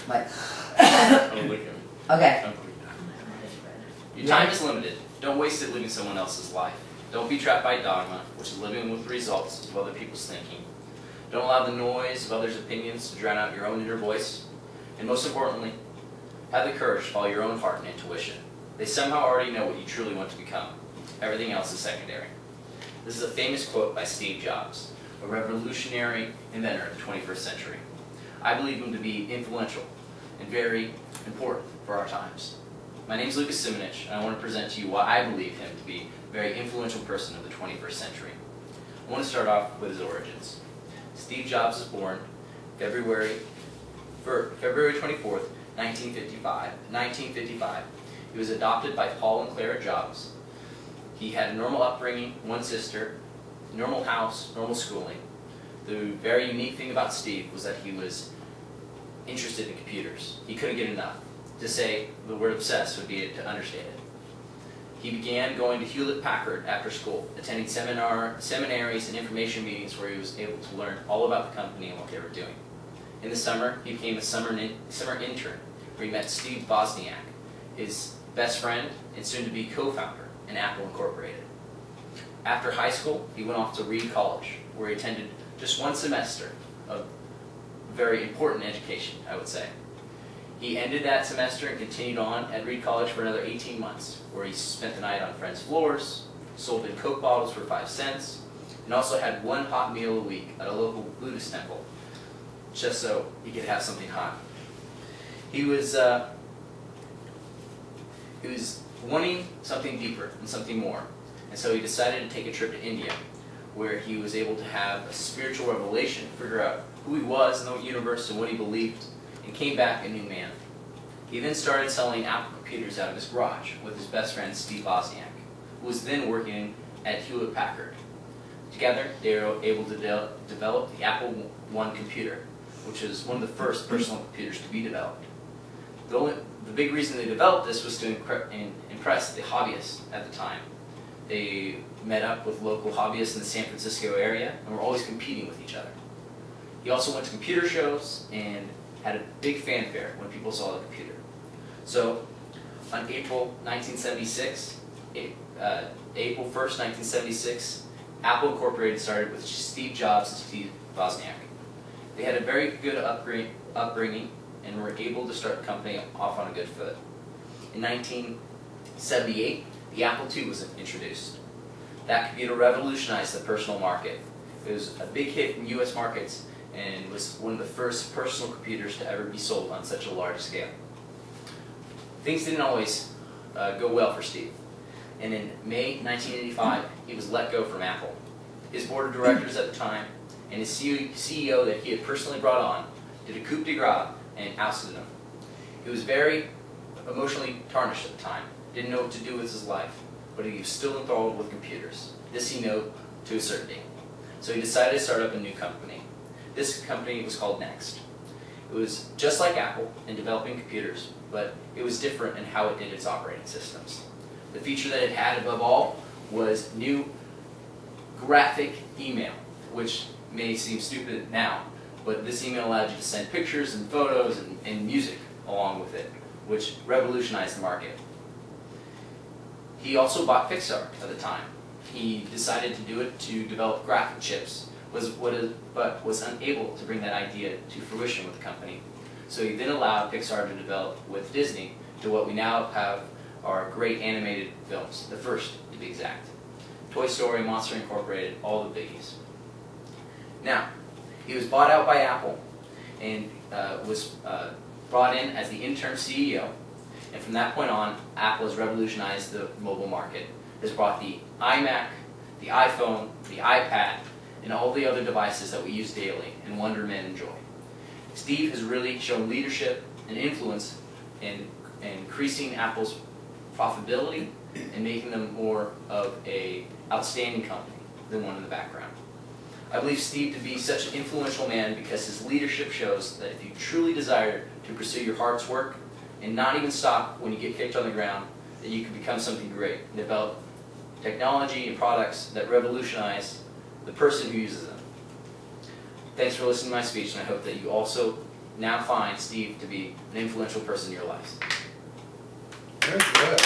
Like, Oh, look at me. okay. Your time is limited. Don't waste it living someone else's life. Don't be trapped by dogma, which is living with the results of other people's thinking. Don't allow the noise of others' opinions to drown out your own inner voice. And most importantly, have the courage to follow your own heart and intuition. They somehow already know what you truly want to become. Everything else is secondary. This is a famous quote by Steve Jobs, a revolutionary inventor of the 21st century. I believe him to be influential and very important for our times. My name is SPCH, and I want to present to you why I believe him to be a very influential person of the 21st century. I want to start off with his origins. Steve Jobs was born February 24th, 1955. He was adopted by Paul and Clara Jobs. He had a normal upbringing, one sister, normal house, normal schooling. The very unique thing about Steve was that he was interested in computers. He couldn't get enough. To say the word obsessed would be to understate it. He began going to Hewlett-Packard after school, attending seminaries and information meetings where he was able to learn all about the company and what they were doing. In the summer, he became a summer intern, where he met Steve Wozniak, his best friend and soon-to-be co-founder in Apple Incorporated. After high school, he went off to Reed College, where he attended just one semester of very important education, I would say. He ended that semester and continued on at Reed College for another 18 months, where he spent the night on friends' floors, sold in Coke bottles for 5 cents, and also had one hot meal a week at a local Buddhist temple, just so he could have something hot. He was wanting something deeper and something more, and so he decided to take a trip to India, where he was able to have a spiritual revelation, figure out who he was in the universe and what he believed, and came back a new man. He then started selling Apple computers out of his garage with his best friend Steve Wozniak, who was then working at Hewlett-Packard. Together, they were able to develop the Apple I computer, which was one of the first personal computers to be developed. The big reason they developed this was to impress the hobbyists at the time. They met up with local hobbyists in the San Francisco area and were always competing with each other. He also went to computer shows and had a big fanfare when people saw the computer. So, on April 1976, April 1st, 1976, Apple Incorporated started with Steve Jobs and Steve Wozniak. They had a very good upbringing and were able to start the company off on a good foot. In 1978, the Apple II was introduced. That computer revolutionized the personal market. It was a big hit in U.S. markets and was one of the first personal computers to ever be sold on such a large scale. Things didn't always go well for Steve, and in May 1985, he was let go from Apple. His board of directors at the time and his CEO that he had personally brought on did a coup de grace and ousted him. He was very emotionally tarnished at the time, didn't know what to do with his life, but he was still enthralled with computers. This he knew to a certainty. So he decided to start up a new company. This company was called Next. It was just like Apple in developing computers, but it was different in how it did its operating systems. The feature that it had above all was new graphic email, which may seem stupid now, but this email allowed you to send pictures and photos and music along with it, which revolutionized the market. He also bought Pixar at the time. He decided to do it to develop graphic chips, but was unable to bring that idea to fruition with the company. So he then allowed Pixar to develop with Disney to what we now have are great animated films, the first to be exact. Toy Story, Monster Incorporated, all the biggies. Now, he was bought out by Apple and was brought in as the interim CEO. And from that point on, Apple has revolutionized the mobile market. Has brought the iMac, the iPhone, the iPad, and all the other devices that we use daily and wonder men enjoy. Steve has really shown leadership and influence in increasing Apple's profitability and making them more of an outstanding company than one in the background. I believe Steve to be such an influential man because his leadership shows that if you truly desire to pursue your heart's work and not even stop when you get kicked on the ground, that you can become something great and develop technology and products that revolutionize the person who uses them. Thanks for listening to my speech, and I hope that you also now find Steve to be an influential person in your lives. Very good.